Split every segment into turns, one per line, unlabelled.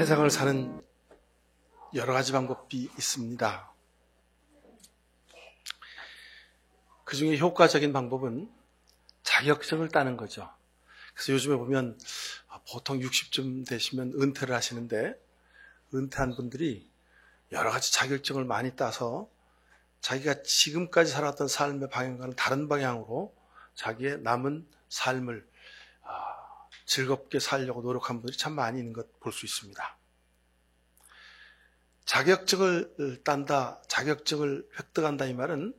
세상을 사는 여러 가지 방법이 있습니다. 그 중에 효과적인 방법은 자격증을 따는 거죠. 그래서 요즘에 보면 보통 60쯤 되시면 은퇴를 하시는데, 은퇴한 분들이 여러 가지 자격증을 많이 따서 자기가 지금까지 살았던 삶의 방향과는 다른 방향으로 자기의 남은 삶을 즐겁게 살려고 노력한 분들이 참 많이 있는 것 볼 수 있습니다. 자격증을 딴다, 자격증을 획득한다 이 말은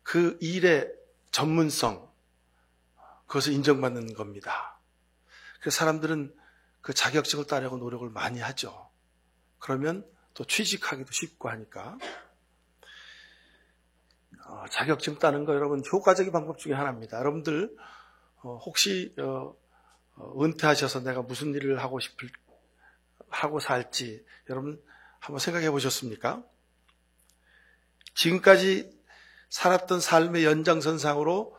그 일의 전문성, 그것을 인정받는 겁니다. 그래서 사람들은 그 자격증을 따려고 노력을 많이 하죠. 그러면 또 취직하기도 쉽고 하니까. 자격증 따는 거 여러분 효과적인 방법 중에 하나입니다. 여러분들 혹시 은퇴하셔서 내가 무슨 일을 하고 살지 여러분 한번 생각해 보셨습니까? 지금까지 살았던 삶의 연장선상으로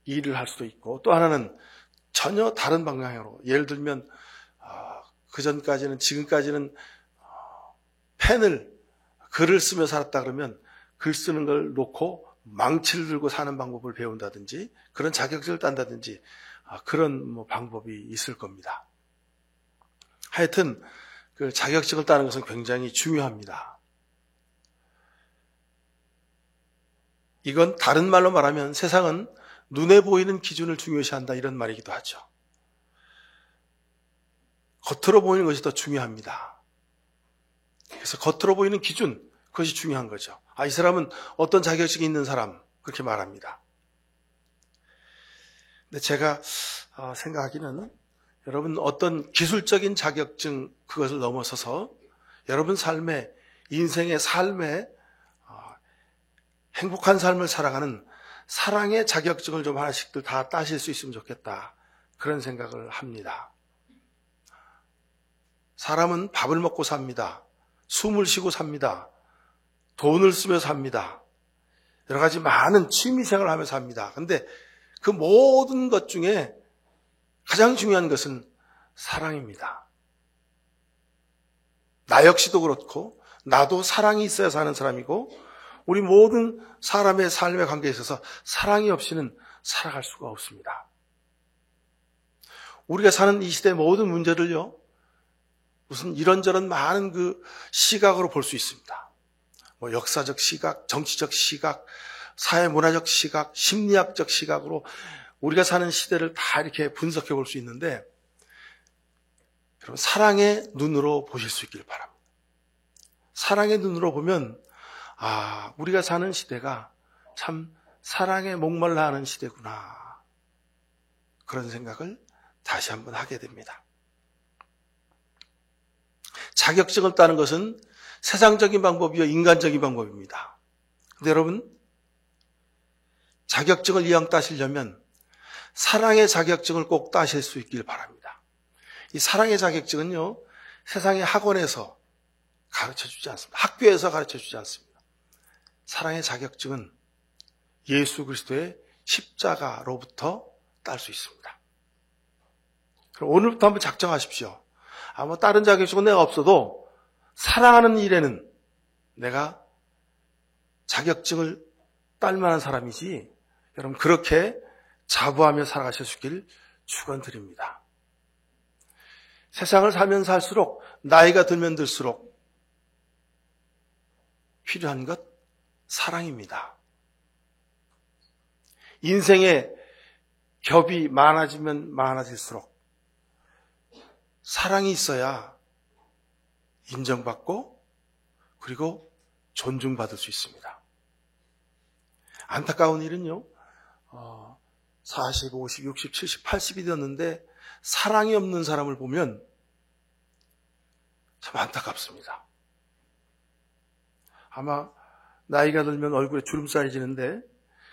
일을 할 수도 있고, 또 하나는 전혀 다른 방향으로, 예를 들면 그전까지는, 지금까지는 글을 쓰며 살았다 그러면 글 쓰는 걸 놓고 망치를 들고 사는 방법을 배운다든지, 그런 자격증을 딴다든지, 그런 방법이 있을 겁니다. 하여튼 그 자격증을 따는 것은 굉장히 중요합니다. 이건 다른 말로 말하면 세상은 눈에 보이는 기준을 중요시한다, 이런 말이기도 하죠. 겉으로 보이는 것이 더 중요합니다. 그래서 겉으로 보이는 기준, 그것이 중요한 거죠. 이 사람은 어떤 자격증이 있는 사람, 그렇게 말합니다. 근데 제가 생각하기는 여러분 어떤 기술적인 자격증, 그것을 넘어서서 여러분 삶의, 인생의 삶에 행복한 삶을 살아가는 사랑의 자격증을 좀 하나씩들 다 따실 수 있으면 좋겠다, 그런 생각을 합니다. 사람은 밥을 먹고 삽니다. 숨을 쉬고 삽니다. 돈을 쓰며 삽니다. 여러 가지 많은 취미생활을 하며 삽니다. 그런데 그 모든 것 중에 가장 중요한 것은 사랑입니다. 나 역시도 그렇고 나도 사랑이 있어야 사는 사람이고, 우리 모든 사람의 삶의 관계에 있어서 사랑이 없이는 살아갈 수가 없습니다. 우리가 사는 이 시대의 모든 문제를요, 무슨 이런저런 많은 그 시각으로 볼 수 있습니다. 역사적 시각, 정치적 시각, 사회문화적 시각, 심리학적 시각으로 우리가 사는 시대를 다 이렇게 분석해 볼 수 있는데, 여러분 사랑의 눈으로 보실 수 있기를 바랍니다. 사랑의 눈으로 보면 우리가 사는 시대가 참 사랑에 목말라 하는 시대구나, 그런 생각을 다시 한번 하게 됩니다. 자격증을 따는 것은 세상적인 방법이요 인간적인 방법입니다. 근데 여러분, 자격증을 이왕 따시려면 사랑의 자격증을 꼭 따실 수 있길 바랍니다. 이 사랑의 자격증은요, 세상의 학원에서 가르쳐주지 않습니다. 학교에서 가르쳐주지 않습니다. 사랑의 자격증은 예수 그리스도의 십자가로부터 딸 수 있습니다. 그럼 오늘부터 한번 작정하십시오. 다른 자격증은 내가 없어도 사랑하는 일에는 내가 자격증을 딸 만한 사람이지, 여러분 그렇게 자부하며 살아가실 수 있기를 축원드립니다. 세상을 살면 살수록, 나이가 들면 들수록 필요한 것 사랑입니다. 인생의 겹이 많아지면 많아질수록 사랑이 있어야 인정받고 그리고 존중받을 수 있습니다. 안타까운 일은요, 40, 50, 60, 70, 80이 되었는데 사랑이 없는 사람을 보면 참 안타깝습니다. 아마 나이가 들면 얼굴에 주름살이 지는데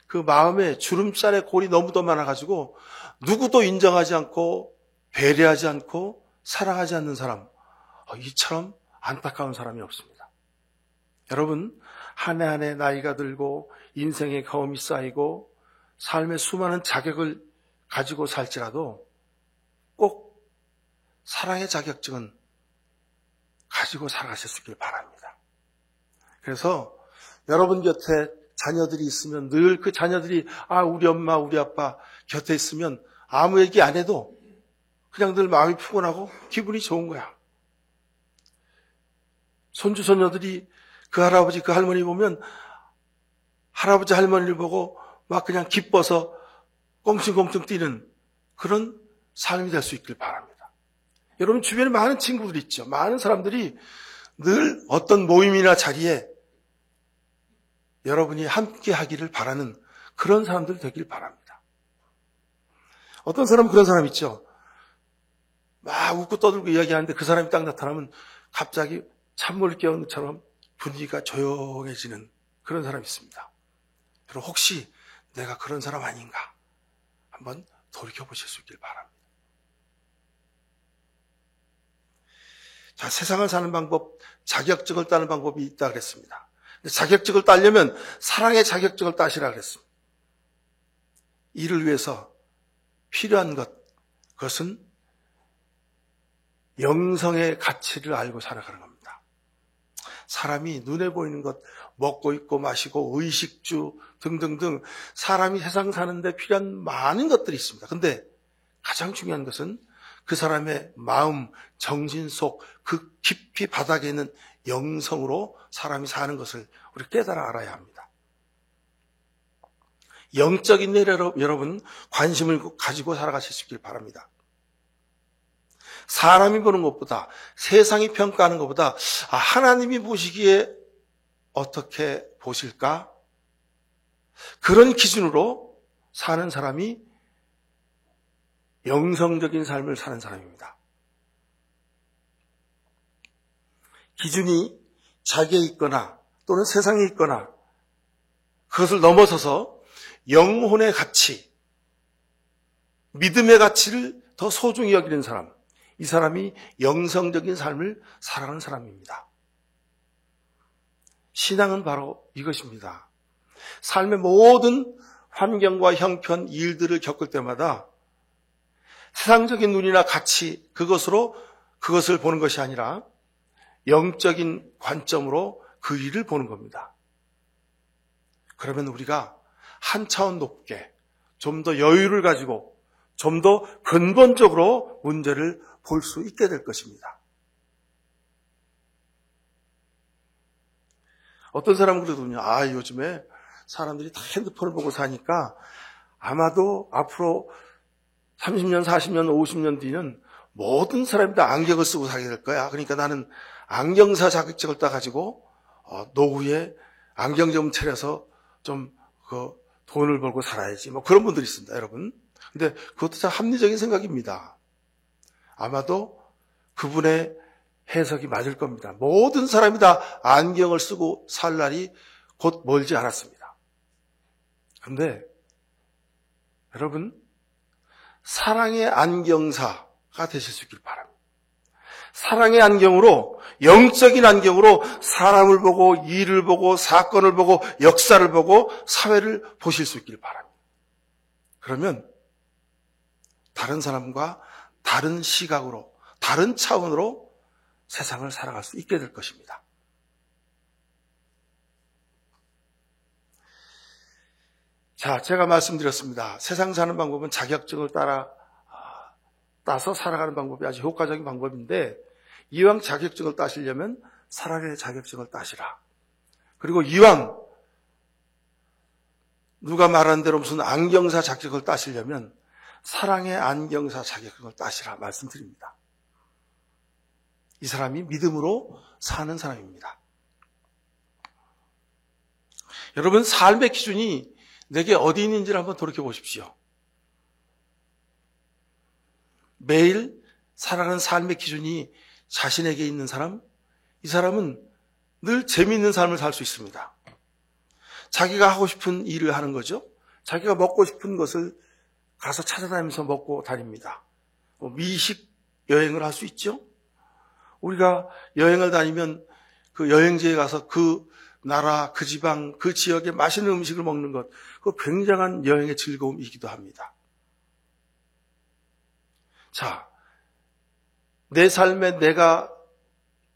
그 마음에 주름살의 골이 너무도 많아가지고 누구도 인정하지 않고 배려하지 않고 사랑하지 않는 사람, 이처럼 안타까운 사람이 없습니다. 여러분, 한 해 한 해 나이가 들고 인생의 경험이 쌓이고 삶의 수많은 자격을 가지고 살지라도 꼭 사랑의 자격증은 가지고 살아가실 수 있길 바랍니다. 그래서 여러분 곁에 자녀들이 있으면 늘 그 자녀들이 우리 엄마 우리 아빠 곁에 있으면 아무 얘기 안 해도 그냥 늘 마음이 푸근하고 기분이 좋은 거야. 손주 손녀들이 그 할아버지 그 할머니 보면 할아버지 할머니를 보고 막 그냥 기뻐서 꽁충꽁충 뛰는 그런 삶이 될 수 있길 바랍니다. 여러분 주변에 많은 친구들이 있죠. 많은 사람들이 늘 어떤 모임이나 자리에 여러분이 함께 하기를 바라는 그런 사람들 되길 바랍니다. 어떤 사람은 그런 사람 있죠. 막 웃고 떠들고 이야기하는데 그 사람이 딱 나타나면 갑자기 찬물 깨우는 것처럼 분위기가 조용해지는 그런 사람이 있습니다. 여러분 혹시 내가 그런 사람 아닌가 한번 돌이켜보실 수 있길 바랍니다. 자, 세상을 사는 방법, 자격증을 따는 방법이 있다 그랬습니다. 자격증을 따려면 사랑의 자격증을 따시라 그랬습니다. 이를 위해서 필요한 것, 그것은 영성의 가치를 알고 살아가는 겁니다. 사람이 눈에 보이는 것, 먹고 입고 마시고 의식주 등등등 사람이 세상 사는데 필요한 많은 것들이 있습니다. 그런데 가장 중요한 것은 그 사람의 마음, 정신 속 그 깊이 바닥에 있는 영성으로 사람이 사는 것을 우리 깨달아 알아야 합니다. 영적인 일에 여러분 관심을 가지고 살아가실 수 있길 바랍니다. 사람이 보는 것보다 세상이 평가하는 것보다 하나님이 보시기에 어떻게 보실까? 그런 기준으로 사는 사람이 영성적인 삶을 사는 사람입니다. 기준이 자기에 있거나 또는 세상에 있거나 그것을 넘어서서 영혼의 가치, 믿음의 가치를 더 소중히 여기는 사람, 이 사람이 영성적인 삶을 살아가는 사람입니다. 신앙은 바로 이것입니다. 삶의 모든 환경과 형편, 일들을 겪을 때마다 세상적인 눈이나 가치, 그것을 보는 것이 아니라 영적인 관점으로 그 일을 보는 겁니다. 그러면 우리가 한 차원 높게 좀 더 여유를 가지고 좀 더 근본적으로 문제를 볼 수 있게 될 것입니다. 어떤 사람은 그러거든요. 요즘에 사람들이 다 핸드폰을 보고 사니까 아마도 앞으로 30년, 40년, 50년 뒤는 모든 사람이 다 안경을 쓰고 살게 될 거야. 그러니까 나는 안경사 자격증을 따가지고 노후에 안경 좀 차려서 좀 돈을 벌고 살아야지. 그런 분들이 있습니다, 여러분. 근데 그것도 참 합리적인 생각입니다. 아마도 그분의 해석이 맞을 겁니다. 모든 사람이 다 안경을 쓰고 살 날이 곧 멀지 않았습니다. 그런데 여러분, 사랑의 안경사가 되실 수 있길 바랍니다. 사랑의 안경으로, 영적인 안경으로 사람을 보고 일을 보고 사건을 보고 역사를 보고 사회를 보실 수 있길 바랍니다. 그러면 다른 사람과 다른 시각으로, 다른 차원으로 세상을 살아갈 수 있게 될 것입니다. 자, 제가 말씀드렸습니다. 세상 사는 방법은 자격증을 따서 살아가는 방법이 아주 효과적인 방법인데, 이왕 자격증을 따시려면 사랑의 자격증을 따시라. 그리고 이왕 누가 말한 대로 무슨 안경사 자격을 따시려면 사랑의 안경사 자격증을 따시라 말씀드립니다. 이 사람이 믿음으로 사는 사람입니다. 여러분, 삶의 기준이 내게 어디 있는지를 한번 돌이켜 보십시오. 매일 살아가는 삶의 기준이 자신에게 있는 사람, 이 사람은 늘 재미있는 삶을 살 수 있습니다. 자기가 하고 싶은 일을 하는 거죠. 자기가 먹고 싶은 것을 가서 찾아다니면서 먹고 다닙니다. 미식 여행을 할 수 있죠. 우리가 여행을 다니면 그 여행지에 가서 그 나라, 그 지방, 그 지역의 맛있는 음식을 먹는 것, 그 굉장한 여행의 즐거움이기도 합니다. 자, 내 삶에 내가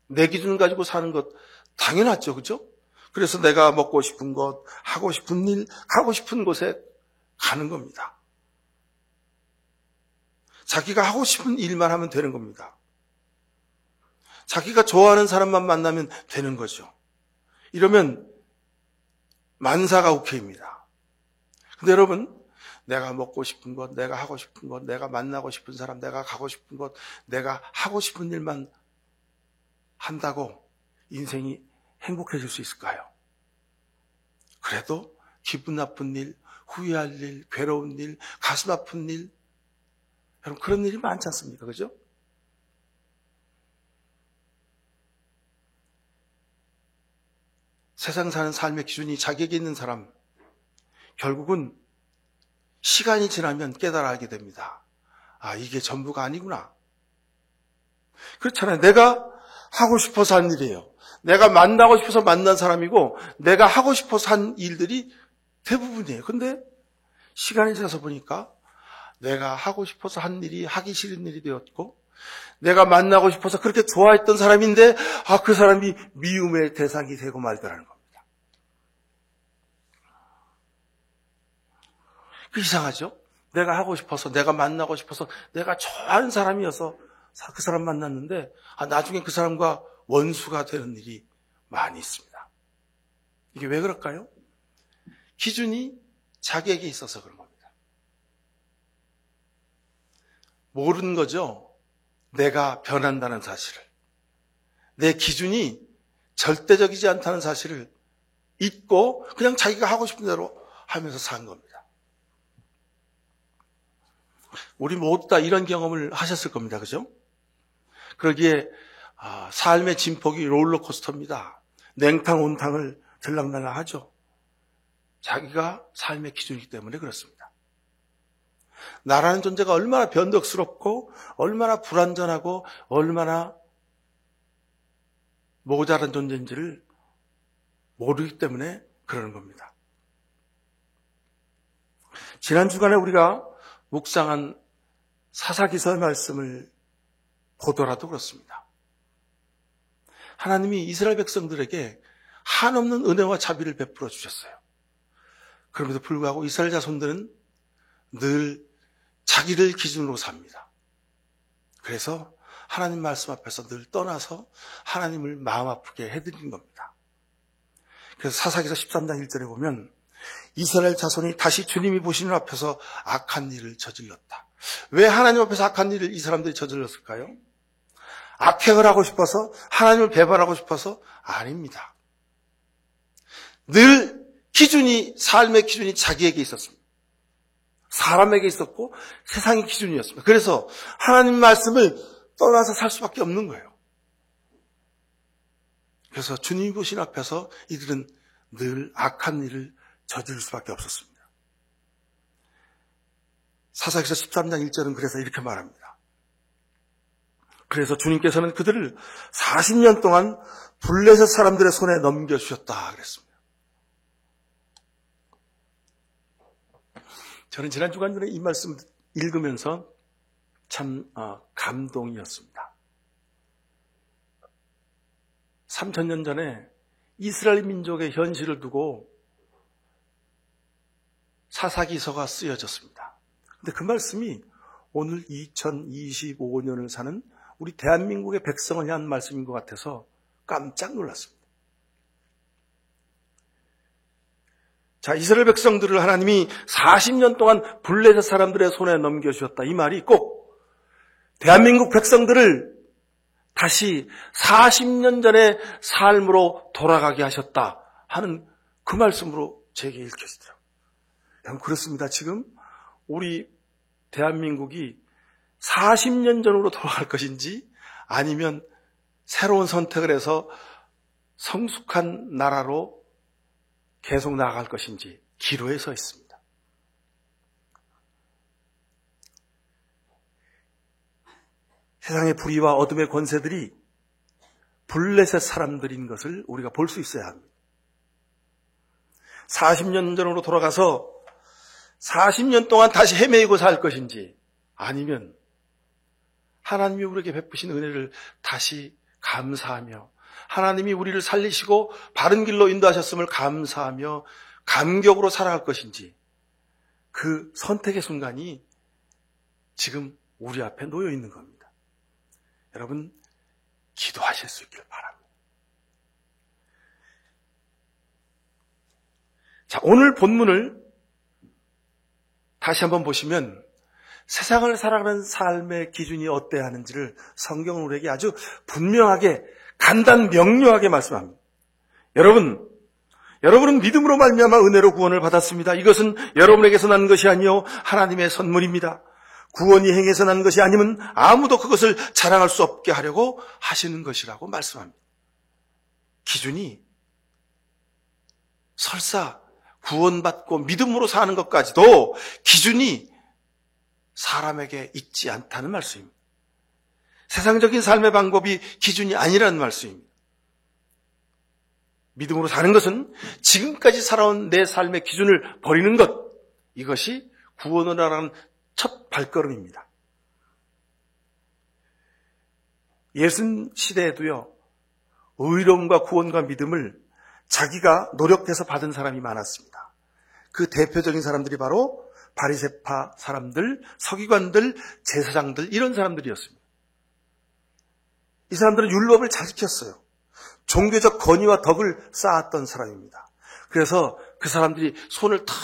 내 기준을 가지고 사는 것 당연하죠. 그죠? 그래서 내가 먹고 싶은 것, 하고 싶은 일, 가고 싶은 곳에 가는 겁니다. 자기가 하고 싶은 일만 하면 되는 겁니다. 자기가 좋아하는 사람만 만나면 되는 거죠. 이러면 만사가 오케이입니다. 근데 여러분, 내가 먹고 싶은 것, 내가 하고 싶은 것, 내가 만나고 싶은 사람, 내가 가고 싶은 것, 내가 하고 싶은 일만 한다고 인생이 행복해질 수 있을까요? 그래도 기분 나쁜 일, 후회할 일, 괴로운 일, 가슴 아픈 일, 여러분 그런 일이 많지 않습니까? 그죠? 세상 사는 삶의 기준이 자기에게 있는 사람, 결국은 시간이 지나면 깨달아 알게 됩니다. 아, 이게 전부가 아니구나. 그렇잖아요. 내가 하고 싶어서 한 일이에요. 내가 만나고 싶어서 만난 사람이고 내가 하고 싶어서 한 일들이 대부분이에요. 근데 시간이 지나서 보니까 내가 하고 싶어서 한 일이 하기 싫은 일이 되었고 내가 만나고 싶어서 그렇게 좋아했던 사람인데 그 사람이 미움의 대상이 되고 말더라는 겁니다. 그 이상하죠? 내가 하고 싶어서 내가 만나고 싶어서 내가 좋아하는 사람이어서 그 사람 만났는데 나중에 그 사람과 원수가 되는 일이 많이 있습니다. 이게 왜 그럴까요? 기준이 자기에게 있어서 그런 겁니다. 모르는 거죠. 내가 변한다는 사실을. 내 기준이 절대적이지 않다는 사실을 잊고 그냥 자기가 하고 싶은 대로 하면서 산 겁니다. 우리 모두 다 이런 경험을 하셨을 겁니다. 그죠? 그러기에 삶의 진폭이 롤러코스터입니다. 냉탕 온탕을 들락날락 하죠. 자기가 삶의 기준이기 때문에 그렇습니다. 나라는 존재가 얼마나 변덕스럽고 얼마나 불완전하고 얼마나 모자란 존재인지를 모르기 때문에 그러는 겁니다. 지난 주간에 우리가 묵상한 사사기서의 말씀을 보더라도 그렇습니다. 하나님이 이스라엘 백성들에게 한없는 은혜와 자비를 베풀어 주셨어요. 그럼에도 불구하고 이스라엘 자손들은 늘 자기를 기준으로 삽니다. 그래서 하나님 말씀 앞에서 늘 떠나서 하나님을 마음 아프게 해드린 겁니다. 그래서 사사기서 13장 1절에 보면 이스라엘 자손이 다시 주님이 보시는 앞에서 악한 일을 저질렀다. 왜 하나님 앞에서 악한 일을 이 사람들이 저질렀을까요? 악행을 하고 싶어서 하나님을 배반하고 싶어서? 아닙니다. 늘 기준이 삶의 기준이 자기에게 있었습니다. 사람에게 있었고 세상의 기준이었습니다. 그래서 하나님 말씀을 떠나서 살 수밖에 없는 거예요. 그래서 주님이 보신 앞에서 이들은 늘 악한 일을 저지를 수밖에 없었습니다. 사사기서 13장 1절은 그래서 이렇게 말합니다. 그래서 주님께서는 그들을 40년 동안 블레셋 사람들의 손에 넘겨주셨다 그랬습니다. 저는 지난 주간 전에 이 말씀 읽으면서 참 감동이었습니다. 3000년 전에 이스라엘 민족의 현실을 두고 사사기서가 쓰여졌습니다. 근데 그 말씀이 오늘 2025년을 사는 우리 대한민국의 백성을 향한 말씀인 것 같아서 깜짝 놀랐습니다. 자, 이스라엘 백성들을 하나님이 40년 동안 블레셋 사람들의 손에 넘겨주셨다. 이 말이 꼭 대한민국 백성들을 다시 40년 전의 삶으로 돌아가게 하셨다 하는 그 말씀으로 제게 읽혀지더라고요. 그렇습니다. 지금 우리 대한민국이 40년 전으로 돌아갈 것인지 아니면 새로운 선택을 해서 성숙한 나라로 계속 나아갈 것인지 기로에 서 있습니다. 세상의 불의와 어둠의 권세들이 블레셋 사람들인 것을 우리가 볼 수 있어야 합니다. 40년 전으로 돌아가서 40년 동안 다시 헤매이고 살 것인지 아니면 하나님이 우리에게 베푸신 은혜를 다시 감사하며 하나님이 우리를 살리시고 바른 길로 인도하셨음을 감사하며 감격으로 살아갈 것인지, 그 선택의 순간이 지금 우리 앞에 놓여 있는 겁니다. 여러분, 기도하실 수 있길 바랍니다. 자, 오늘 본문을 다시 한번 보시면 세상을 살아가는 삶의 기준이 어때야 하는지를 성경은 우리에게 아주 분명하게, 간단 명료하게 말씀합니다. 여러분은 믿음으로 말미암아 은혜로 구원을 받았습니다. 이것은 여러분에게서 난 것이 아니요 하나님의 선물입니다. 구원이 행해서 난 것이 아니면 아무도 그것을 자랑할 수 없게 하려고 하시는 것이라고 말씀합니다. 기준이 설사 구원받고 믿음으로 사는 것까지도 기준이 사람에게 있지 않다는 말씀입니다. 세상적인 삶의 방법이 기준이 아니라는 말씀입니다. 믿음으로 사는 것은 지금까지 살아온 내 삶의 기준을 버리는 것, 이것이 구원을 하는 첫 발걸음입니다. 예수 시대에도요, 의로움과 구원과 믿음을 자기가 노력해서 받은 사람이 많았습니다. 그 대표적인 사람들이 바로 바리새파 사람들, 서기관들, 제사장들, 이런 사람들이었습니다. 이 사람들은 율법을 잘 지켰어요. 종교적 권위와 덕을 쌓았던 사람입니다. 그래서 그 사람들이 손을 탁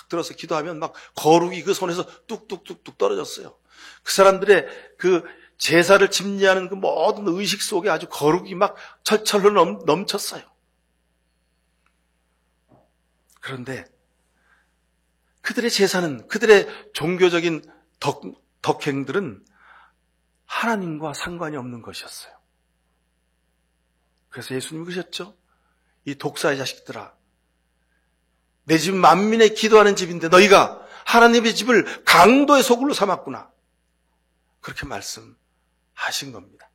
들어서 기도하면 막 거룩이 그 손에서 뚝뚝뚝뚝 떨어졌어요. 그 사람들의 그 제사를 집례하는 그 모든 의식 속에 아주 거룩이 막 철철로 넘쳤어요. 그런데 그들의 제사는, 그들의 종교적인 덕행들은 하나님과 상관이 없는 것이었어요. 그래서 예수님이 그러셨죠. 이 독사의 자식들아, 내 집 만민의 기도하는 집인데 너희가 하나님의 집을 강도의 소굴로 삼았구나. 그렇게 말씀하신 겁니다.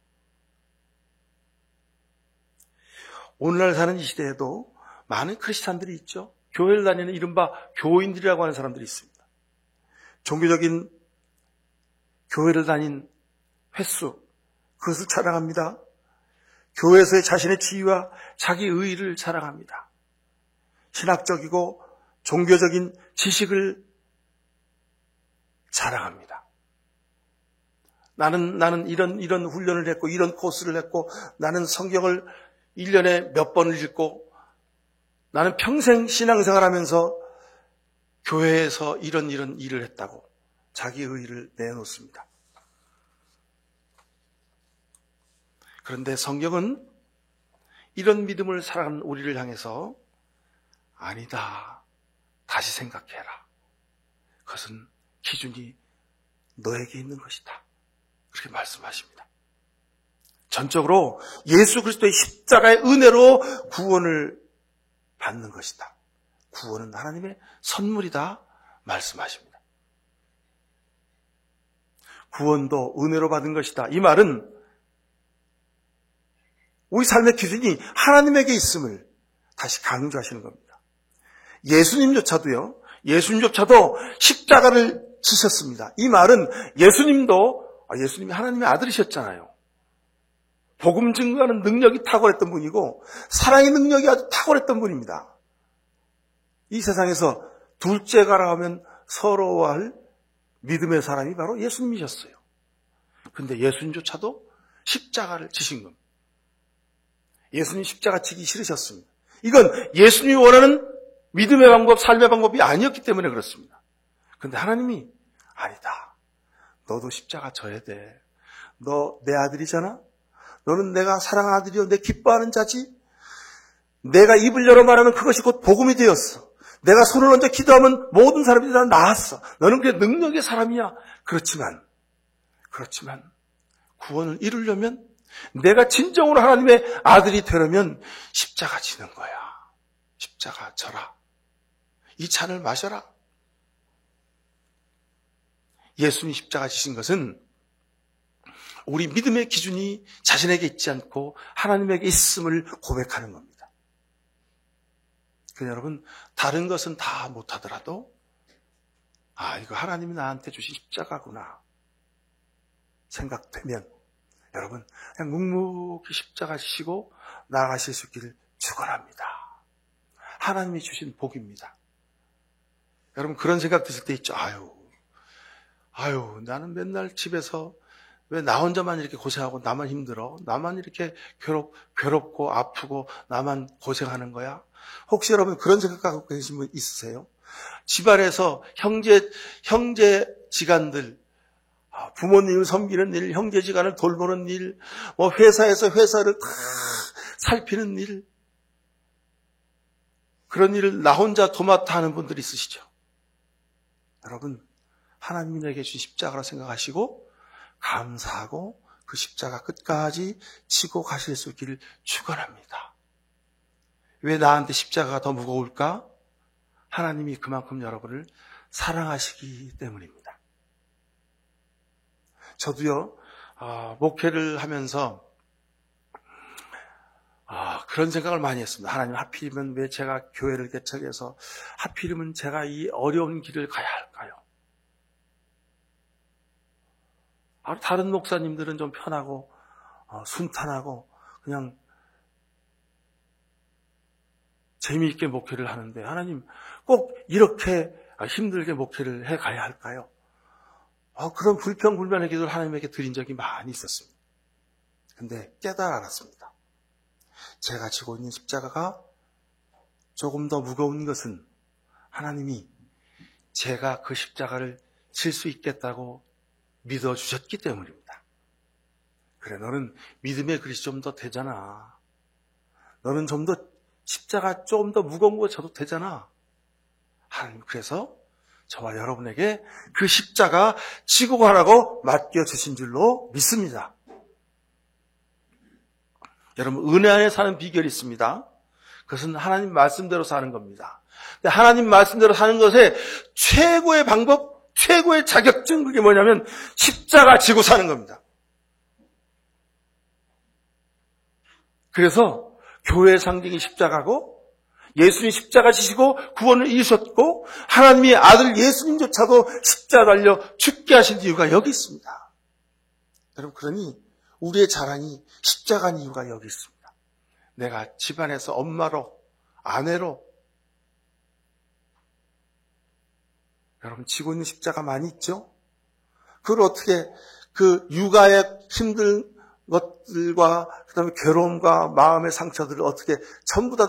오늘날 사는 이 시대에도 많은 크리스찬들이 있죠. 교회를 다니는 이른바 교인들이라고 하는 사람들이 있습니다. 종교적인 교회를 다닌 횟수, 그것을 자랑합니다. 교회에서의 자신의 지위와 자기 의의를 자랑합니다. 신학적이고 종교적인 지식을 자랑합니다. 나는 이런 훈련을 했고, 이런 코스를 했고, 나는 성경을 1년에 몇 번을 읽고, 나는 평생 신앙생활 하면서 교회에서 이런 일을 했다고 자기 의의를 내놓습니다. 그런데 성경은 이런 믿음을 살아가는 우리를 향해서 아니다, 다시 생각해라. 그것은 기준이 너에게 있는 것이다. 그렇게 말씀하십니다. 전적으로 예수 그리스도의 십자가의 은혜로 구원을 받는 것이다. 구원은 하나님의 선물이다 말씀하십니다. 구원도 은혜로 받은 것이다. 이 말은 우리 삶의 기준이 하나님에게 있음을 다시 강조하시는 겁니다. 예수님조차도 십자가를 지셨습니다. 이 말은 예수님이 하나님의 아들이셨잖아요. 복음 증거하는 능력이 탁월했던 분이고 사랑의 능력이 아주 탁월했던 분입니다. 이 세상에서 둘째가라 하면 서러워할 믿음의 사람이 바로 예수님이셨어요. 그런데 예수님조차도 십자가를 지신 겁니다. 예수님 십자가 지기 싫으셨습니다. 이건 예수님이 원하는 믿음의 방법, 삶의 방법이 아니었기 때문에 그렇습니다. 그런데 하나님이 아니다. 너도 십자가 져야 돼. 너 내 아들이잖아. 너는 내가 사랑하는 아들이요, 내 기뻐하는 자지. 내가 입을 열어 말하면 그것이 곧 복음이 되었어. 내가 손을 얹어 기도하면 모든 사람들이 다 나았어. 너는 그게 능력의 사람이야. 그렇지만 구원을 이루려면, 내가 진정으로 하나님의 아들이 되려면 십자가 지는 거야. 십자가 져라. 이 잔을 마셔라. 예수님 십자가 지신 것은 우리 믿음의 기준이 자신에게 있지 않고 하나님에게 있음을 고백하는 겁니다. 그래서 여러분, 다른 것은 다 못하더라도 이거 하나님이 나한테 주신 십자가구나. 생각되면 여러분 그냥 묵묵히 십자가 지시고 나아가실 수 있기를 축원합니다. 하나님이 주신 복입니다. 여러분 그런 생각 드실 때 있죠. 아유 나는 맨날 집에서 왜 나 혼자만 이렇게 고생하고 나만 힘들어? 나만 이렇게 괴롭고 아프고 나만 고생하는 거야? 혹시 여러분 그런 생각 갖고 계신 분 있으세요? 집안에서 형제지간들, 부모님을 섬기는 일, 형제지간을 돌보는 일, 뭐 회사에서 회사를 다 살피는 일, 그런 일을 나 혼자 도맡아 하는 분들이 있으시죠? 여러분, 하나님이 내게 주신 십자가라 생각하시고 감사하고 그 십자가 끝까지 지고 가실 수 있기를 축원합니다. 왜 나한테 십자가가 더 무거울까? 하나님이 그만큼 여러분을 사랑하시기 때문입니다. 저도요, 목회를 하면서 그런 생각을 많이 했습니다. 하나님, 하필이면 왜 제가 교회를 개척해서 하필이면 제가 이 어려운 길을 가야 할까요? 다른 목사님들은 좀 편하고 순탄하고 그냥 재미있게 목회를 하는데 하나님 꼭 이렇게 힘들게 목회를 해가야 할까요? 그런 불평불만의 기도를 하나님에게 드린 적이 많이 있었습니다. 근데 알았습니다. 제가 지고 있는 십자가가 조금 더 무거운 것은 하나님이 제가 그 십자가를 질 수 있겠다고 믿어주셨기 때문입니다. 그래, 너는 믿음의 그릇이 좀 더 되잖아. 너는 좀 더 십자가 좀 더 무거운 거 져도 되잖아. 하나님, 그래서 저와 여러분에게 그 십자가 지고 가라고 맡겨주신 줄로 믿습니다. 여러분, 은혜 안에 사는 비결이 있습니다. 그것은 하나님 말씀대로 사는 겁니다. 근데 하나님 말씀대로 사는 것의 최고의 방법, 최고의 자격증, 그게 뭐냐면 십자가 지고 사는 겁니다. 그래서 교회의 상징이 십자가고 예수님 십자가 지시고 구원을 이루셨고 하나님의 아들 예수님조차도 십자가 달려 죽게 하신 이유가 여기 있습니다. 여러분, 그러니 우리의 자랑이 십자가인 이유가 여기 있습니다. 내가 집안에서 엄마로, 아내로 여러분 지고 있는 십자가 많이 있죠? 그걸 어떻게 그 육아의 힘든 것들과 그다음에 괴로움과 마음의 상처들을 어떻게 전부 다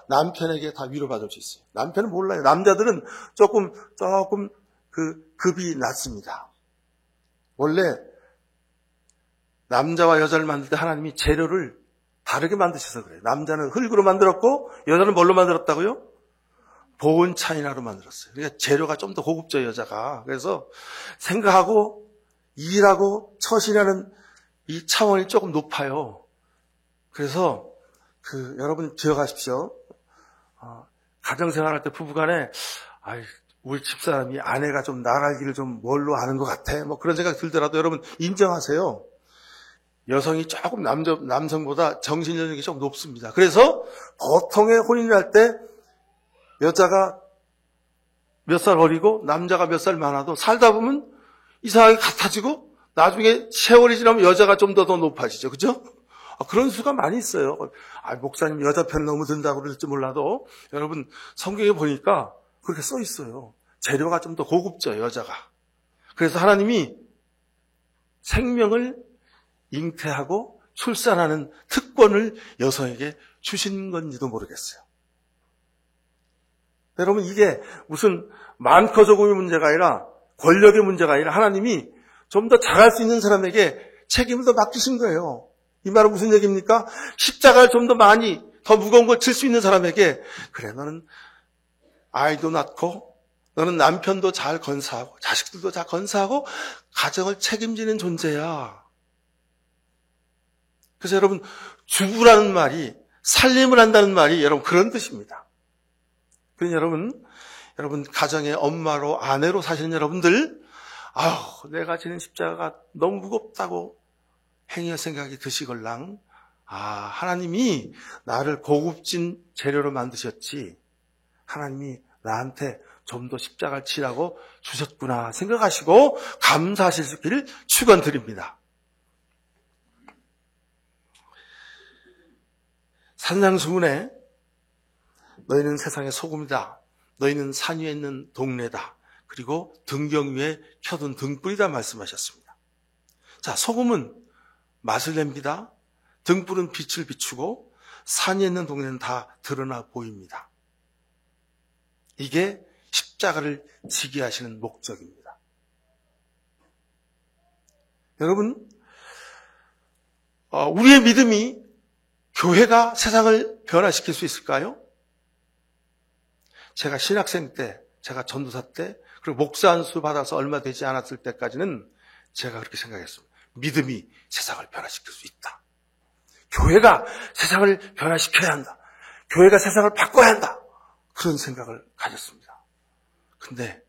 남편에게 다 위로받을 수 있어요? 남편은 몰라요. 남자들은 조금 그 급이 낮습니다. 원래 남자와 여자를 만들 때 하나님이 재료를 다르게 만드셔서 그래요. 남자는 흙으로 만들었고 여자는 뭘로 만들었다고요? 보온 차이나로 만들었어요. 그러니까 재료가 좀 더 고급져, 여자가. 그래서 생각하고 일하고 처신하는 이 차원이 조금 높아요. 그래서 여러분 기억하십시오. 가정생활할 때 부부간에 우리 집사람이 아내가 좀 나갈 길을 좀 뭘로 아는 것 같아. 뭐 그런 생각 들더라도 여러분 인정하세요. 여성이 조금 남성보다 정신연령이 좀 높습니다. 그래서 보통의 혼인을 할 때 여자가 몇 살 어리고 남자가 몇 살 많아도 살다 보면 이상하게 같아지고 나중에 세월이 지나면 여자가 좀 더 높아지죠. 그죠? 그런 수가 많이 있어요. 목사님 여자 편 너무 든다고 그럴지 몰라도 여러분 성경에 보니까 그렇게 써 있어요. 재료가 좀 더 고급져, 여자가. 그래서 하나님이 생명을 잉태하고 출산하는 특권을 여성에게 주신 건지도 모르겠어요. 여러분, 이게 무슨 많고 적음의 문제가 아니라 권력의 문제가 아니라 하나님이 좀 더 잘할 수 있는 사람에게 책임을 더 맡기신 거예요. 이 말은 무슨 얘기입니까? 십자가를 좀 더 많이, 더 무거운 걸 질 수 있는 사람에게, 그래, 너는 아이도 낳고 너는 남편도 잘 건사하고 자식들도 잘 건사하고 가정을 책임지는 존재야. 그래서 여러분, 주부라는 말이, 살림을 한다는 말이 여러분 그런 뜻입니다. 그러니 여러분 가정의 엄마로, 아내로 사시는 여러분들, 내가 지는 십자가가 너무 무겁다고 행여 생각이 드시걸랑, 하나님이 나를 고급진 재료로 만드셨지, 하나님이 나한테 좀 더 십자가를 치라고 주셨구나 생각하시고 감사하실 수 있기를 축원드립니다. 산상수훈에 너희는 세상의 소금이다. 너희는 산 위에 있는 동네다. 그리고 등경 위에 켜둔 등불이다 말씀하셨습니다. 자, 소금은 맛을 냅니다. 등불은 빛을 비추고 산 위에 있는 동네는 다 드러나 보입니다. 이게 십자가를 지게 하시는 목적입니다. 여러분, 우리의 믿음이 교회가 세상을 변화시킬 수 있을까요? 제가 신학생 때, 제가 전도사 때, 그리고 목사 안수 받아서 얼마 되지 않았을 때까지는 제가 그렇게 생각했습니다. 믿음이 세상을 변화시킬 수 있다. 교회가 세상을 변화시켜야 한다. 교회가 세상을 바꿔야 한다. 그런 생각을 가졌습니다. 근데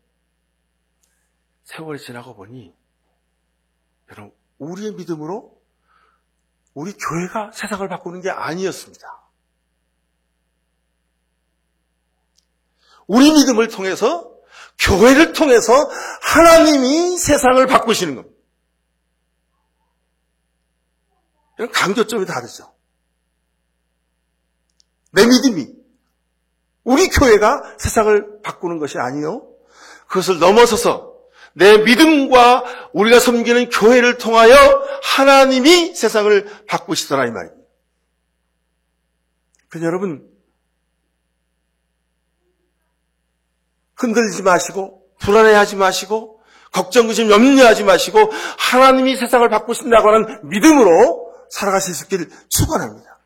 세월이 지나고 보니 여러분, 우리의 믿음으로 우리 교회가 세상을 바꾸는 게 아니었습니다. 우리 믿음을 통해서, 교회를 통해서 하나님이 세상을 바꾸시는 겁니다. 이런 강조점이 다르죠. 내 믿음이 우리 교회가 세상을 바꾸는 것이 아니요, 그것을 넘어서서 내 믿음과 우리가 섬기는 교회를 통하여 하나님이 세상을 바꾸시더라 이 말입니다. 그래서 여러분, 흔들리지 마시고 불안해하지 마시고 걱정, 의심, 염려하지 마시고 하나님이 세상을 바꾸신다고 하는 믿음으로 살아가실 수 있기를 축원합니다.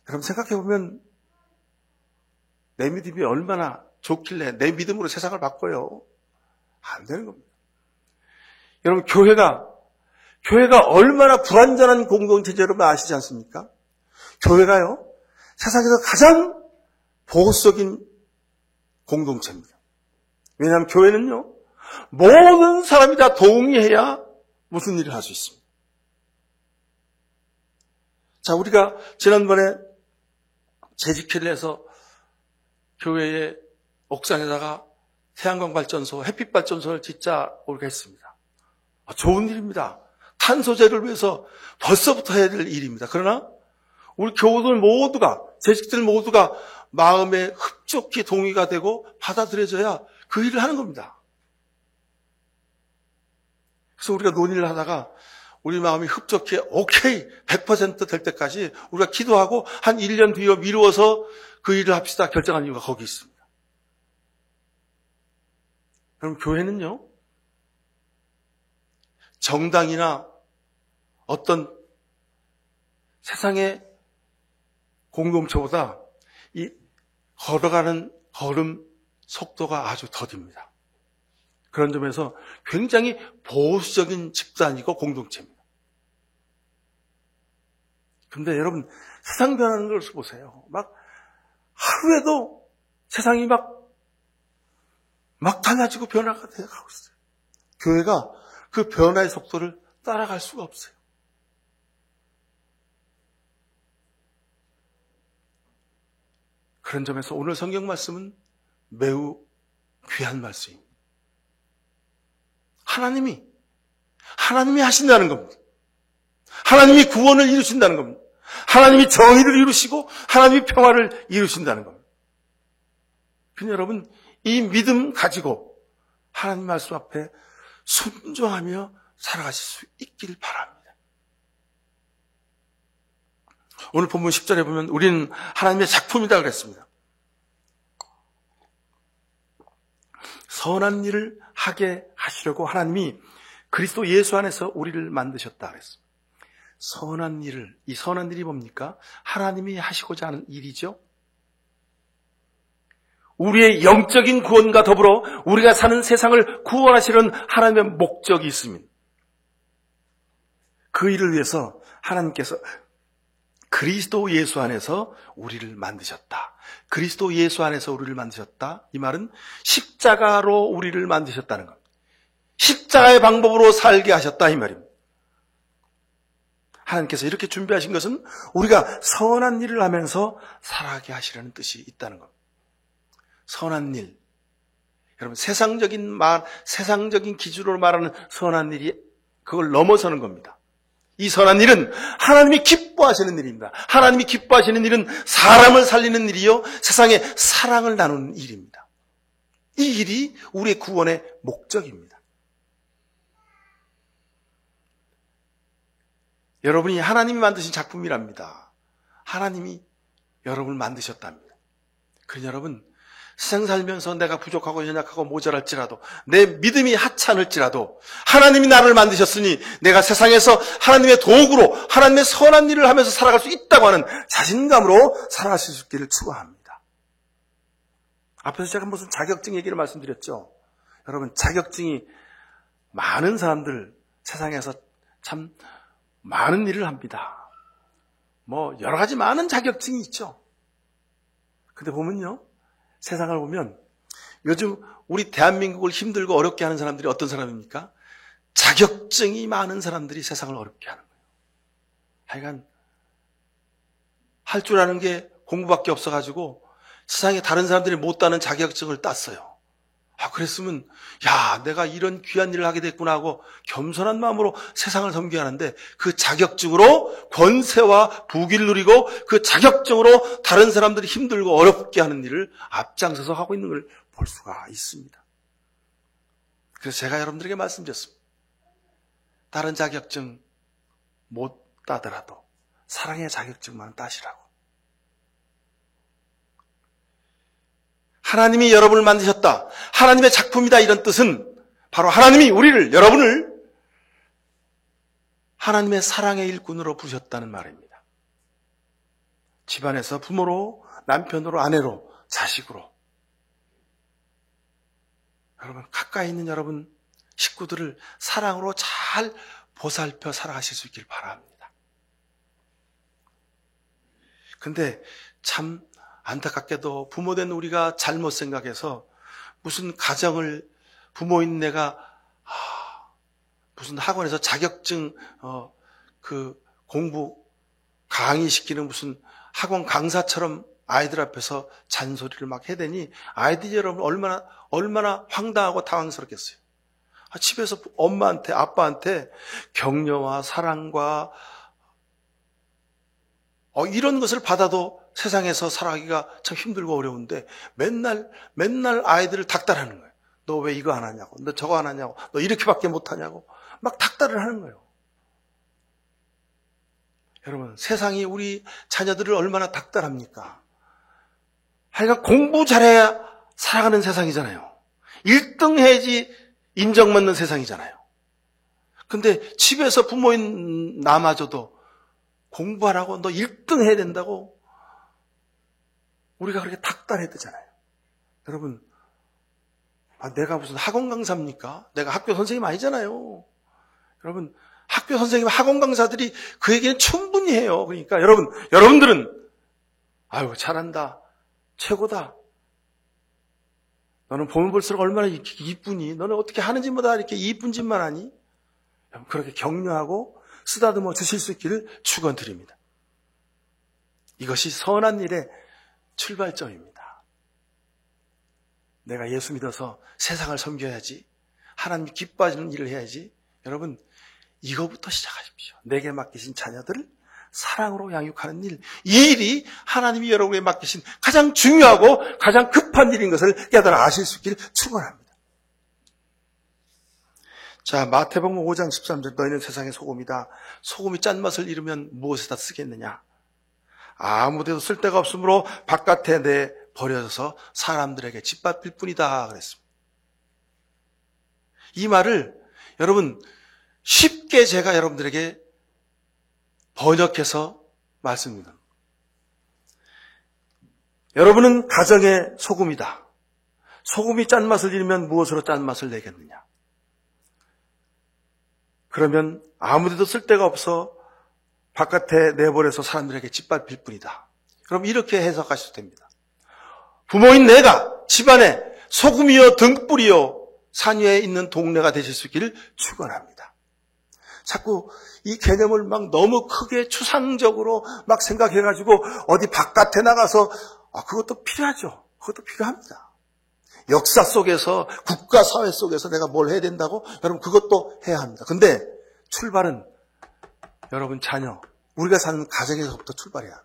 여러분, 생각해보면 내 믿음이 얼마나 좋길래 내 믿음으로 세상을 바꿔요? 안 되는 겁니다. 여러분, 교회가 얼마나 불완전한 공동체인지 여러분 아시지 않습니까? 교회가요, 세상에서 가장 보수적인 공동체입니다. 왜냐하면 교회는요, 모든 사람이 다 동의해야 무슨 일을 할 수 있습니다. 자, 우리가 지난번에 재직회를 해서 교회의 옥상에다가 태양광 발전소, 햇빛 발전소를 짓자 우리가 했습니다. 좋은 일입니다. 탄소제를 위해서 벌써부터 해야 될 일입니다. 그러나 우리 교우들 모두가, 재직들 모두가 마음에 흡족히 동의가 되고 받아들여져야 그 일을 하는 겁니다. 그래서 우리가 논의를 하다가 우리 마음이 흡족히 오케이 100% 될 때까지 우리가 기도하고 한 1년 뒤에 미루어서 그 일을 합시다 결정한 이유가 거기 있습니다. 그럼 교회는요, 정당이나 어떤 세상의 공동체보다 이 걸어가는 걸음 속도가 아주 더딥니다. 그런 점에서 굉장히 보수적인 집단이고 공동체입니다. 그런데 여러분, 세상 변하는 걸 보세요. 막 하루에도 세상이 막 달라지고 변화가 되어가고 있어요. 교회가 그 변화의 속도를 따라갈 수가 없어요. 그런 점에서 오늘 성경 말씀은 매우 귀한 말씀입니다. 하나님이 하신다는 겁니다. 하나님이 구원을 이루신다는 겁니다. 하나님이 정의를 이루시고 하나님이 평화를 이루신다는 겁니다. 그러니 여러분, 이 믿음 가지고 하나님 말씀 앞에 순종하며 살아가실 수 있길 바랍니다. 오늘 본문 10절에 보면 우리는 하나님의 작품이다 그랬습니다. 선한 일을 하게 하시려고 하나님이 그리스도 예수 안에서 우리를 만드셨다 그랬습니다. 선한 일을, 이 선한 일이 뭡니까? 하나님이 하시고자 하는 일이죠. 우리의 영적인 구원과 더불어 우리가 사는 세상을 구원하시는 하나님의 목적이 있습니다. 그 일을 위해서 하나님께서 그리스도 예수 안에서 우리를 만드셨다. 그리스도 예수 안에서 우리를 만드셨다. 이 말은 십자가로 우리를 만드셨다는 겁니다. 십자가의 방법으로 살게 하셨다 이 말입니다. 하나님께서 이렇게 준비하신 것은 우리가 선한 일을 하면서 살아가게 하시려는 뜻이 있다는 겁니다. 선한 일. 여러분, 세상적인 기준으로 말하는 선한 일이 그걸 넘어서는 겁니다. 이 선한 일은 하나님이 기뻐하시는 일입니다. 하나님이 기뻐하시는 일은 사람을 살리는 일이요, 세상에 사랑을 나누는 일입니다. 이 일이 우리의 구원의 목적입니다. 여러분이 하나님이 만드신 작품이랍니다. 하나님이 여러분을 만드셨답니다. 그러니 여러분, 세상 살면서 내가 부족하고 연약하고 모자랄지라도, 내 믿음이 하찮을지라도 하나님이 나를 만드셨으니 내가 세상에서 하나님의 도구로 하나님의 선한 일을 하면서 살아갈 수 있다고 하는 자신감으로 살아가실 수 있기를 축원합니다. 앞에서 제가 무슨 자격증 얘기를 말씀드렸죠. 여러분, 자격증이 많은 사람들 세상에서 참 많은 일을 합니다. 뭐 여러 가지 많은 자격증이 있죠. 근데 보면요, 세상을 보면 요즘 우리 대한민국을 힘들고 어렵게 하는 사람들이 어떤 사람입니까? 자격증이 많은 사람들이 세상을 어렵게 하는 거예요. 하여간 할 줄 아는 게 공부밖에 없어가지고 세상에 다른 사람들이 못 따는 자격증을 땄어요. 그랬으면 내가 이런 귀한 일을 하게 됐구나 하고 겸손한 마음으로 세상을 섬겨야 하는데, 그 자격증으로 권세와 부귀를 누리고 그 자격증으로 다른 사람들이 힘들고 어렵게 하는 일을 앞장서서 하고 있는 걸 볼 수가 있습니다. 그래서 제가 여러분들에게 말씀드렸습니다. 다른 자격증 못 따더라도 사랑의 자격증만 따시라고. 하나님이 여러분을 만드셨다, 하나님의 작품이다, 이런 뜻은 바로 하나님이 우리를, 여러분을 하나님의 사랑의 일꾼으로 부르셨다는 말입니다. 집안에서 부모로, 남편으로, 아내로, 자식으로, 여러분 가까이 있는 여러분 식구들을 사랑으로 잘 보살펴 살아가실 수 있길 바랍니다. 근데 참 안타깝게도 부모된 우리가 잘못 생각해서 무슨 가정을, 부모인 내가 무슨 학원에서 자격증 그 공부 강의시키는 무슨 학원 강사처럼 아이들 앞에서 잔소리를 막 해대니 아이들이 여러분 얼마나 황당하고 당황스럽겠어요. 집에서 엄마한테, 아빠한테 격려와 사랑과 이런 것을 받아도 세상에서 살아가기가 참 힘들고 어려운데 맨날 아이들을 닥달하는 거예요. 너 왜 이거 안 하냐고, 너 저거 안 하냐고, 너 이렇게밖에 못하냐고 막 닥달을 하는 거예요. 여러분, 세상이 우리 자녀들을 얼마나 닥달합니까? 하여간 공부 잘해야 살아가는 세상이잖아요. 1등 해야지 인정받는 세상이잖아요. 근데 집에서 부모인 나마저도 공부하라고, 너 1등 해야 된다고 우리가 그렇게 닥달해야 되잖아요. 여러분, 내가 무슨 학원 강사입니까? 내가 학교 선생님 아니잖아요. 여러분, 학교 선생님, 학원 강사들이 그 얘기는 충분히 해요. 그러니까 여러분들은 아유 잘한다, 최고다, 너는 보면 볼수록 얼마나 이쁘니, 너는 어떻게 하는 짓마다 이렇게 이쁜 짓만 하니, 그렇게 격려하고 쓰다듬어 주실 수 있기를 축원드립니다. 이것이 선한 일의 출발점입니다. 내가 예수 믿어서 세상을 섬겨야지, 하나님 기뻐하시는 일을 해야지. 여러분, 이거부터 시작하십시오. 내게 맡기신 자녀들을 사랑으로 양육하는 일, 이 일이 하나님이 여러분에게 맡기신 가장 중요하고 가장 급한 일인 것을 깨달아 아실 수 있기를 축원합니다. 자, 마태복음 5장 13절, 너희는 세상의 소금이다. 소금이 짠맛을 잃으면 무엇에다 쓰겠느냐? 아무데도 쓸데가 없으므로 바깥에 버려져서 사람들에게 짓밟힐 뿐이다 그랬습니다. 이 말을 여러분 쉽게 제가 여러분들에게 번역해서 말씀드립니다. 여러분은 가정의 소금이다. 소금이 짠맛을 잃으면 무엇으로 짠맛을 내겠느냐? 그러면 아무데도 쓸데가 없어 바깥에 내버려서 사람들에게 짓밟힐 뿐이다. 그럼 이렇게 해석하셔도 됩니다. 부모인 내가 집안에 소금이요 등불이요 산 위에 있는 동네가 되실 수 있기를 축원합니다. 자꾸 이 개념을 막 너무 크게 추상적으로 막 생각해가지고 어디 바깥에 나가서 그것도 필요하죠. 그것도 필요합니다. 역사 속에서, 국가 사회 속에서 내가 뭘 해야 된다고? 여러분, 그것도 해야 합니다. 근데 출발은 여러분 자녀, 우리가 사는 가정에서부터 출발해야.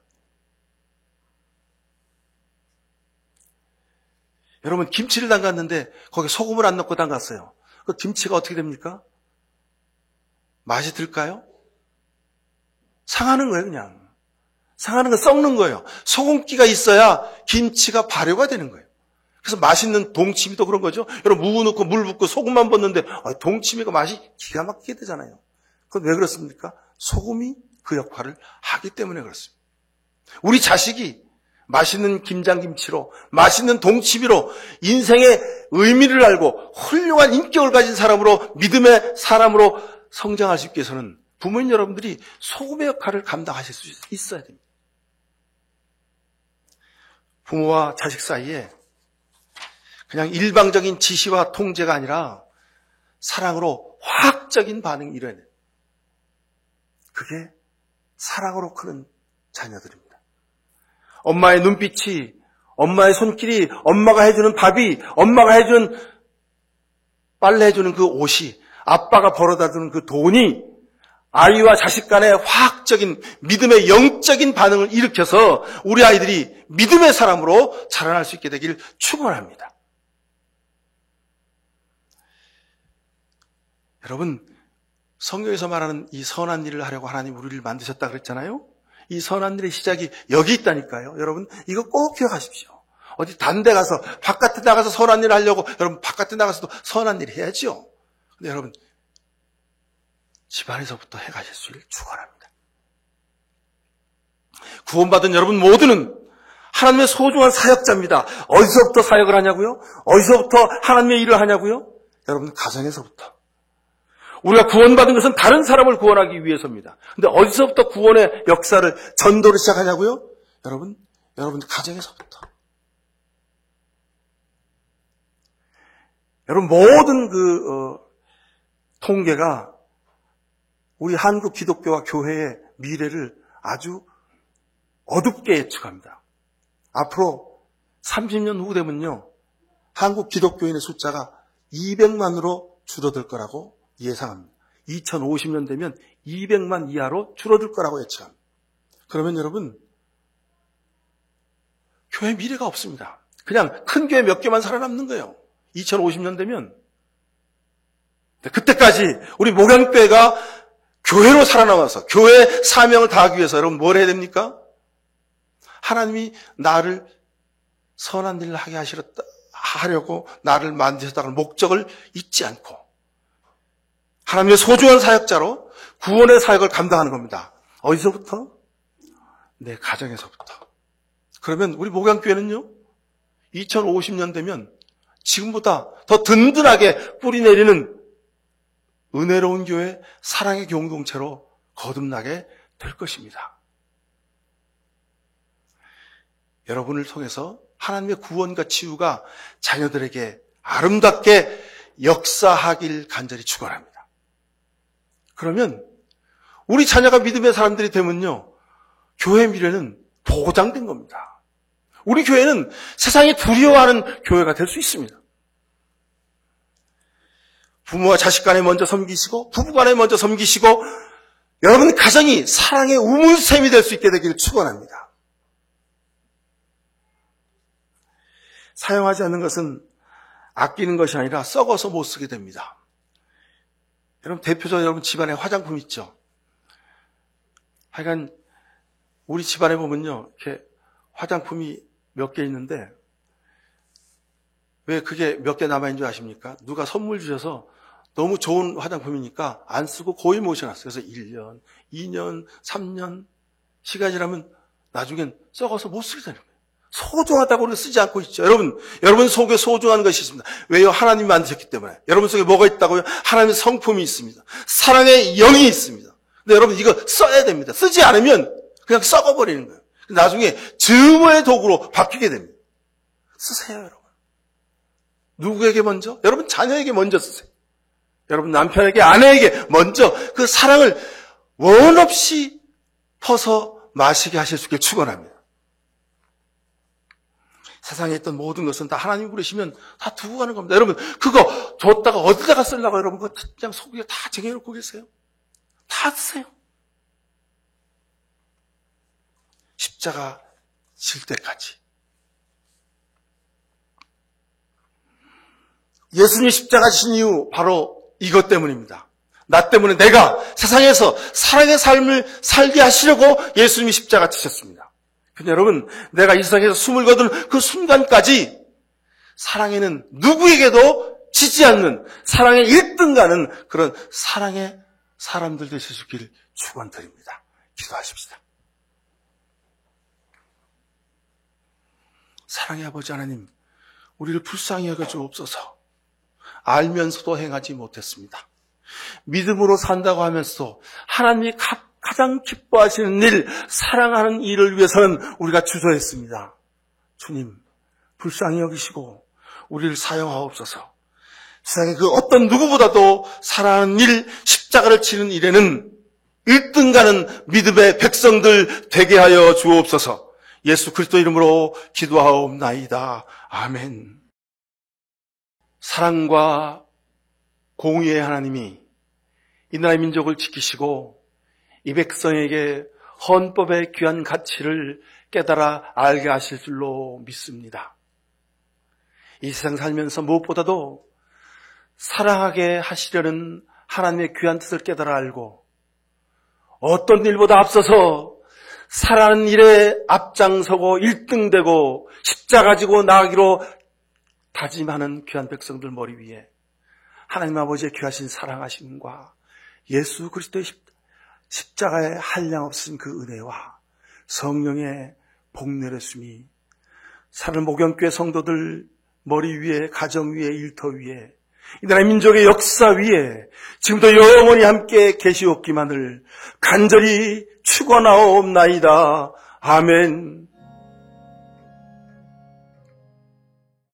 여러분 김치를 담갔는데 거기 소금을 안 넣고 담갔어요. 그 김치가 어떻게 됩니까? 맛이 들까요? 상하는 거예요, 그냥. 상하는 건 썩는 거예요. 소금기가 있어야 김치가 발효가 되는 거예요. 그래서 맛있는 동치미도 그런 거죠. 여러분 무 넣고 물 붓고 소금만 붓는데 동치미가 맛이 기가 막히게 되잖아요. 그건 왜 그렇습니까? 소금이 그 역할을 하기 때문에 그렇습니다. 우리 자식이 맛있는 김장김치로, 맛있는 동치미로 인생의 의미를 알고 훌륭한 인격을 가진 사람으로, 믿음의 사람으로 성장할 수 있게 해서는 부모님 여러분들이 소금의 역할을 감당하실 수 있어야 됩니다. 부모와 자식 사이에 그냥 일방적인 지시와 통제가 아니라 사랑으로 화학적인 반응이 일어나야 돼요. 그게 사랑으로 크는 자녀들입니다. 엄마의 눈빛이, 엄마의 손길이, 엄마가 해주는 밥이, 엄마가 해주는 빨래 해주는 그 옷이, 아빠가 벌어다 주는 그 돈이 아이와 자식 간의 화학적인 믿음의 영적인 반응을 일으켜서 우리 아이들이 믿음의 사람으로 자라날 수 있게 되길 축원합니다. 여러분, 성경에서 말하는 이 선한 일을 하려고 하나님 우리를 만드셨다 그랬잖아요. 이 선한 일의 시작이 여기 있다니까요. 여러분 이거 꼭 기억하십시오. 어디 다른 데 가서 바깥에 나가서 선한 일을 하려고 여러분 바깥에 나가서도 선한 일을 해야죠. 근데 여러분 집안에서부터 해가실 수 있기를 축원합니다. 구원받은 여러분 모두는 하나님의 소중한 사역자입니다. 어디서부터 사역을 하냐고요? 어디서부터 하나님의 일을 하냐고요? 여러분 가정에서부터. 우리가 구원받은 것은 다른 사람을 구원하기 위해서입니다. 근데 어디서부터 구원의 역사를, 전도를 시작하냐고요? 여러분 가정에서부터. 여러분 모든 통계가 우리 한국 기독교와 교회의 미래를 아주 어둡게 예측합니다. 앞으로 30년 후 되면요, 한국 기독교인의 숫자가 200만으로 줄어들 거라고 예상합니다. 2050년 되면 200만 이하로 줄어들 거라고 예측합니다. 그러면 여러분, 교회 미래가 없습니다. 그냥 큰 교회 몇 개만 살아남는 거예요. 2050년 되면. 그때까지 우리 목양교회가 교회로 살아남아서 교회의 사명을 다하기 위해서 여러분 뭘 해야 됩니까? 하나님이 나를 선한 일을 하게 하려고 나를 만드셨다는 목적을 잊지 않고 하나님의 소중한 사역자로 구원의 사역을 감당하는 겁니다. 어디서부터? 내 가정에서부터. 그러면 우리 목양교회는요, 2050년 되면 지금보다 더 든든하게 뿌리 내리는 은혜로운 교회, 사랑의 공동체로 거듭나게 될 것입니다. 여러분을 통해서 하나님의 구원과 치유가 자녀들에게 아름답게 역사하길 간절히 축원합니다. 그러면 우리 자녀가 믿음의 사람들이 되면요, 교회 미래는 보장된 겁니다. 우리 교회는 세상이 두려워하는 교회가 될 수 있습니다. 부모와 자식 간에 먼저 섬기시고 부부 간에 먼저 섬기시고 여러분 가정이 사랑의 우물샘이 될 수 있게 되기를 축원합니다. 사용하지 않는 것은 아끼는 것이 아니라 썩어서 못 쓰게 됩니다. 여러분 대표적으로 여러분 집안에 화장품 있죠. 하여간 우리 집안에 보면요, 이렇게 화장품이 몇 개 있는데 왜 그게 몇 개 남아있는 줄 아십니까? 누가 선물 주셔서 너무 좋은 화장품이니까 안 쓰고 고이 모셔놨어요. 그래서 1년, 2년, 3년 시간이 지나면 나중엔 썩어서 못 쓰게 되는 거예요. 소중하다고 우리가 쓰지 않고 있죠. 여러분 속에 소중한 것이 있습니다. 왜요? 하나님이 만드셨기 때문에. 여러분 속에 뭐가 있다고요? 하나님의 성품이 있습니다. 사랑의 영이 있습니다. 근데 여러분 이거 써야 됩니다. 쓰지 않으면 그냥 썩어버리는 거예요. 나중에 증오의 도구로 바뀌게 됩니다. 쓰세요, 여러분. 누구에게 먼저? 여러분 자녀에게 먼저 쓰세요. 여러분 남편에게, 아내에게 먼저 그 사랑을 원 없이 퍼서 마시게 하실 수 있게 축원합니다. 세상에 있던 모든 것은 다 하나님 부르시면 다 두고 가는 겁니다. 여러분 그거 줬다가 어디다가 쓰려고 여러분 그거 그냥 속에 다 쟁여놓고 계세요. 다 쓰세요. 십자가 질 때까지. 예수님이 십자가 지신 이유 바로 이것 때문입니다. 나 때문에 내가 세상에서 사랑의 삶을 살게 하시려고 예수님이 십자가 지셨습니다. 근데 여러분, 내가 이 세상에서 숨을 거둔 그 순간까지 사랑에는 누구에게도 지지 않는 사랑의 1등 가는 그런 사랑의 사람들 되시길 축원드립니다. 기도하십시다. 사랑의 아버지 하나님, 우리를 불쌍히 여겨 주옵소서. 알면서도 행하지 못했습니다. 믿음으로 산다고 하면서도 하나님이 가장 기뻐하시는 일, 사랑하는 일을 위해서는 우리가 주저했습니다. 주님, 불쌍히 여기시고 우리를 사용하옵소서. 세상에 그 어떤 누구보다도 사랑하는 일, 십자가를 치는 일에는 1등 가는 믿음의 백성들 되게 하여 주옵소서. 예수 그리스도 이름으로 기도하옵나이다. 아멘. 사랑과 공의의 하나님이 이 나라의 민족을 지키시고 이 백성에게 헌법의 귀한 가치를 깨달아 알게 하실 줄로 믿습니다. 이 세상 살면서 무엇보다도 사랑하게 하시려는 하나님의 귀한 뜻을 깨달아 알고 어떤 일보다 앞서서 사랑하는 일에 앞장서고 1등 되고 십자가 지고 나가기로 다짐하는 귀한 백성들 머리 위에 하나님 아버지의 귀하신 사랑하심과 예수 그리스도의 십자가의 한량없으신 그 은혜와 성령의 복내렸음이 사는 목영교회 성도들 머리 위에, 가정 위에, 일터 위에, 이 나라의 민족의 역사 위에 지금도 영원히 함께 계시옵기만을 간절히 축원하옵나이다. 아멘.